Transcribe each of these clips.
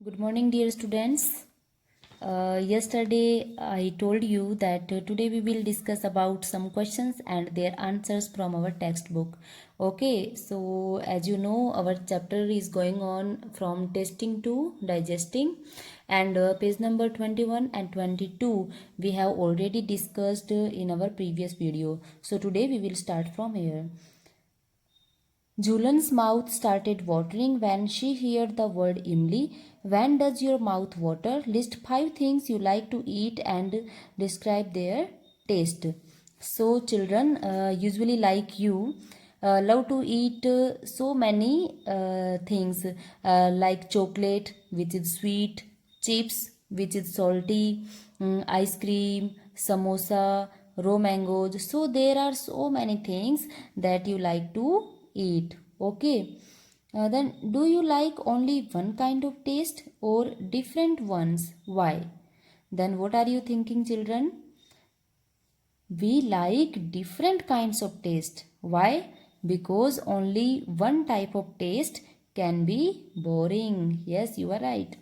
Good morning, dear students. Yesterday I told you that today we will discuss about some questions and their answers from our textbook. Okay, so as you know, our chapter is going on from testing to digesting, and page number 21 and 22 we have already discussed in our previous video. So today we will start from here. Julan's mouth started watering when she heard the word Imli. When does your mouth water? List 5 things you like to eat and describe their taste. So, children usually like you love to eat so many things like chocolate, which is sweet, chips, which is salty, ice cream, samosa, raw mangoes. So, there are so many things that you like to eat. Okay. Then do you like only one kind of taste or different ones? Why? Then what are you thinking, children? We like different kinds of taste. Why? Because only one type of taste can be boring. Yes, you are right.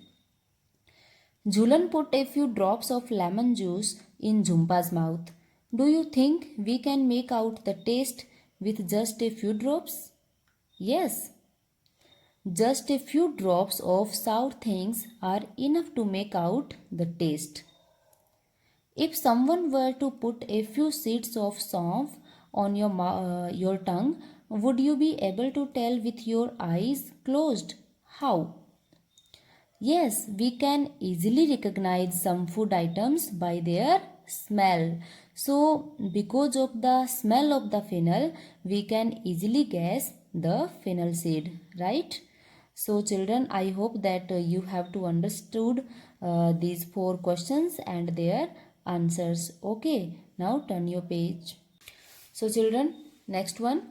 Julan put a few drops of lemon juice in Jhumpa's mouth. Do you think we can make out the taste with just a few drops? Yes. Just a few drops of sour things are enough to make out the taste. If someone were to put a few seeds of saunf on your tongue, would you be able to tell with your eyes closed? How? Yes, we can easily recognize some food items by their smell. So, because of the smell of the fennel, we can easily guess the fennel seed, right? So, children, I hope that you have to understood these 4 questions and their answers. Okay, now turn your page. So, children, next one.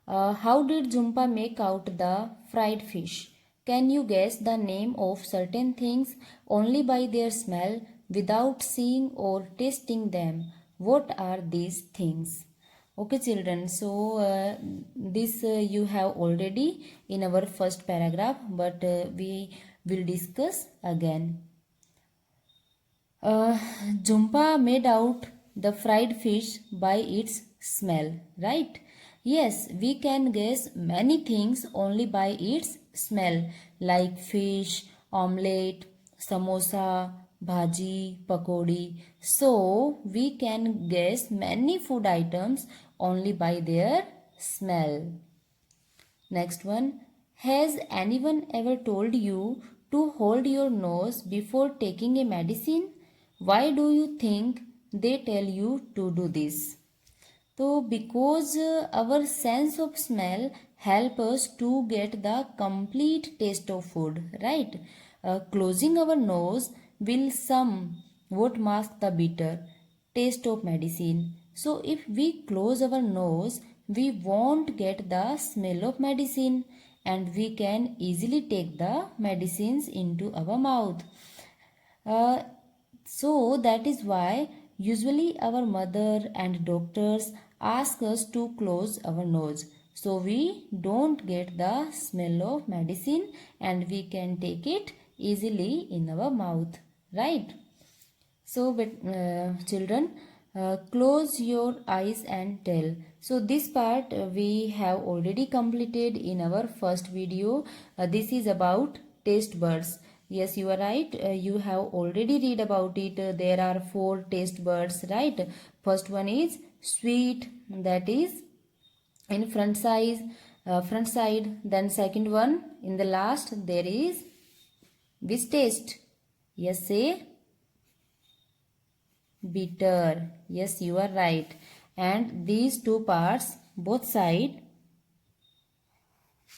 How did Jhumpa make out the fried fish? Can you guess the name of certain things only by their smell without seeing or tasting them? What are these things? Okay, children. So, this you have already in our first paragraph, but we will discuss again. Uh, Jhumpa made out the fried fish by its smell, right? Yes, we can guess many things only by its smell, like fish, omelette, samosa, bhaji, pakodi. So, we can guess many food items only by their smell. Next one. Has anyone ever told you to hold your nose before taking a medicine? Why do you think they tell you to do this? So, because our sense of smell help us to get the complete taste of food, right? Closing our nose will somewhat mask the bitter taste of medicine. So, if we close our nose, we won't get the smell of medicine and we can easily take the medicines into our mouth. Uh, so that is why usually our mother and doctors ask us to close our nose so we don't get the smell of medicine and we can take it easily in our mouth, right? So, children, close your eyes and tell. So, this part we have already completed in our first video. This is about taste buds. Yes, you are right. You have already read about it. There are 4 taste buds, right? First one is sweet, that is in front side. Then second one in the last there is which taste? Yes, say bitter. Yes, you are right. And these two parts, both side,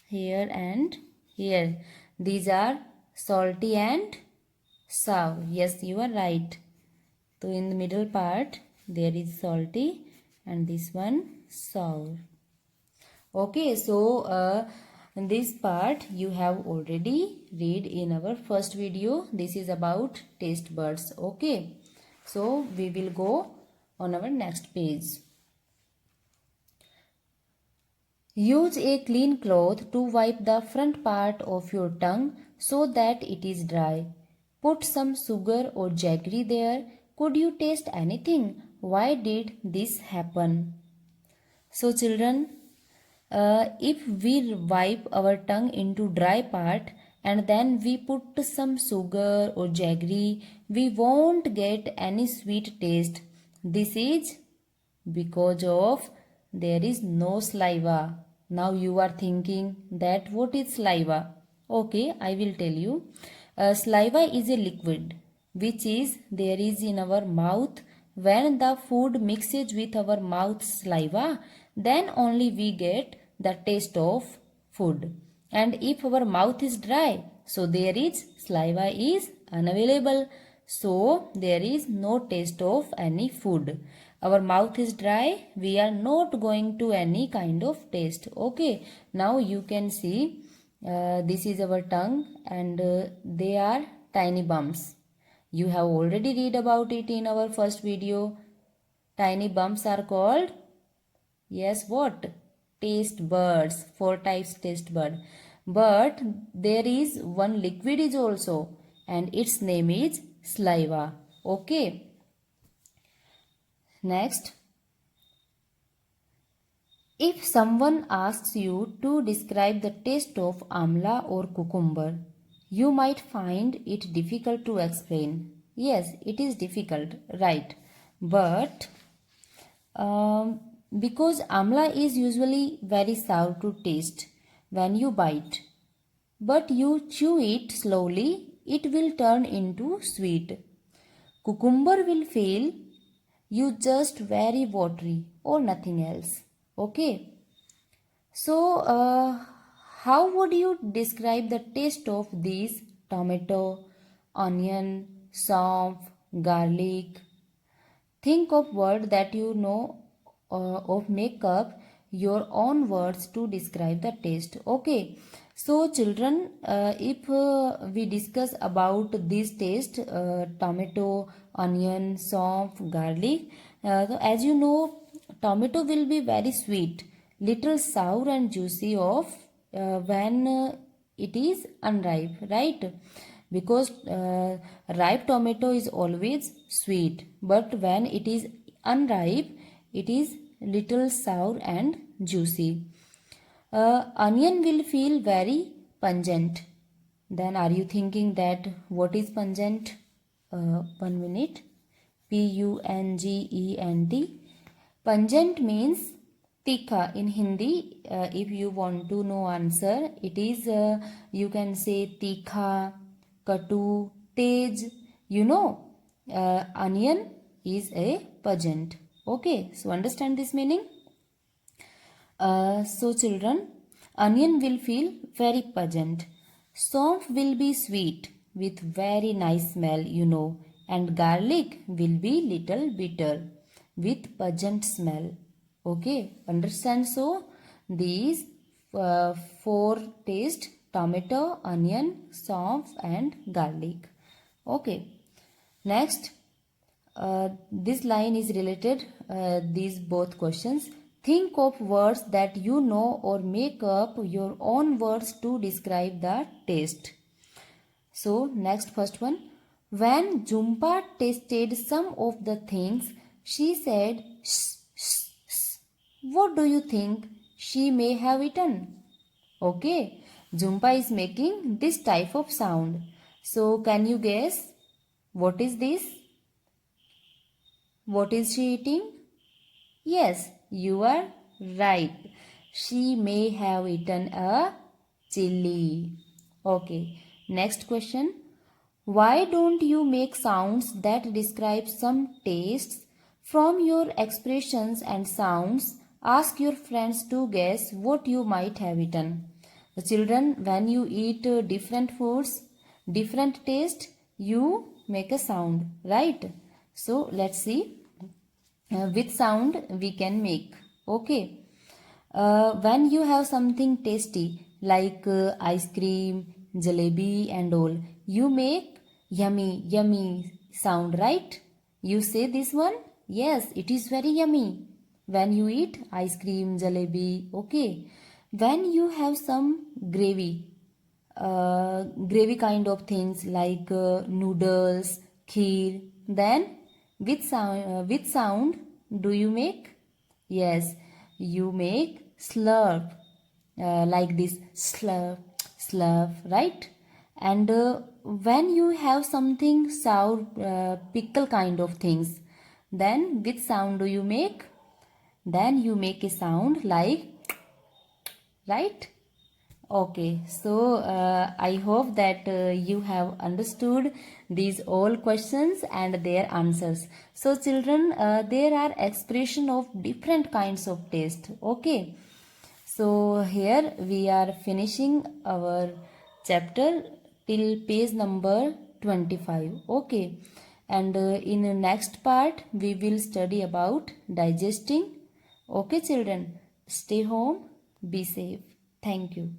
here and here, these are salty and sour. Yes, you are right. So in the middle part, there is salty and this one sour. Okay, so this part you have already read in our first video. This is about taste buds. Okay, so we will go on our next page. Use a clean cloth to wipe the front part of your tongue so that it is dry. Put some sugar or jaggery there. Could you taste anything? Why did this happen? So children, if we wipe our tongue into dry part and then we put some sugar or jaggery, we won't get any sweet taste. This is because of there is no saliva. Now you are thinking that what is saliva? Okay, I will tell you. Saliva is a liquid which is there is in our mouth. When the food mixes with our mouth saliva, then only we get the taste of food. And if our mouth is dry, so there is saliva is unavailable, so there is no taste of any food. Our mouth is dry, we are not going to any kind of taste. Okay, now you can see this is our tongue and they are tiny bumps. You have already read about it in our first video. Tiny bumps are called, yes, what? Taste buds. 4 types taste bud. But there is one liquid is also and its name is saliva. Okay. Next, if someone asks you to describe the taste of amla or cucumber, you might find it difficult to explain. Yes, it is difficult, right? But because amla is usually very sour to taste when you bite, but you chew it slowly, it will turn into sweet. Cucumber will feel you just very watery or nothing else. Okay. So, how would you describe the taste of these tomato, onion, sauce, garlic? Think of word that you know of, make up your own words to describe the taste. Okay. So children, if we discuss about this taste, tomato, onion, sauce, garlic, so as you know, tomato will be very sweet, little sour and juicy of when it is unripe, right? Because ripe tomato is always sweet, but when it is unripe, it is little sour and juicy. Onion will feel very pungent. Then are you thinking that what is pungent? 1 minute. Pungent. Pungent means tikha in Hindi. If you want to know answer, it is you can say tikha, katu, tej. You know, onion is a pungent. Okay, so understand this meaning. So children, onion will feel very pungent. Sauce will be sweet with very nice smell, you know, and garlic will be little bitter with pungent smell. Okay, understand? So these 4 taste: tomato, onion, sauce and garlic. Okay, next this line is related these both questions. Think of words that you know or make up your own words to describe the taste. So next first one. When Jhumpa tasted some of the things, she said, shh, shh, shh. What do you think she may have eaten? Okay, Jhumpa is making this type of sound. So can you guess what is this? What is she eating? Yes, you are right. She may have eaten a chili. Okay, next question. Why don't you make sounds that describe some tastes? From your expressions and sounds, ask your friends to guess what you might have eaten. The children, when you eat different foods, different taste, you make a sound, right? So let's see which sound we can make. Okay. When you have something tasty like ice cream, jalebi and all, you make yummy, yummy sound, right? You say this one? Yes, it is very yummy. When you eat ice cream, jalebi, okay. When you have some gravy, gravy kind of things like noodles, kheer. Then which sound do you make? Yes, you make slurp, like this, slurp, slurp, right? And when you have something sour, pickle kind of things, then which sound do you make? Then you make a sound like, right? Okay, so I hope that you have understood these all questions and their answers. So children, there are expression of different kinds of taste. Okay, so here we are finishing our chapter till page number 25. Okay, and in the next part we will study about digesting. Okay children, stay home, be safe. Thank you.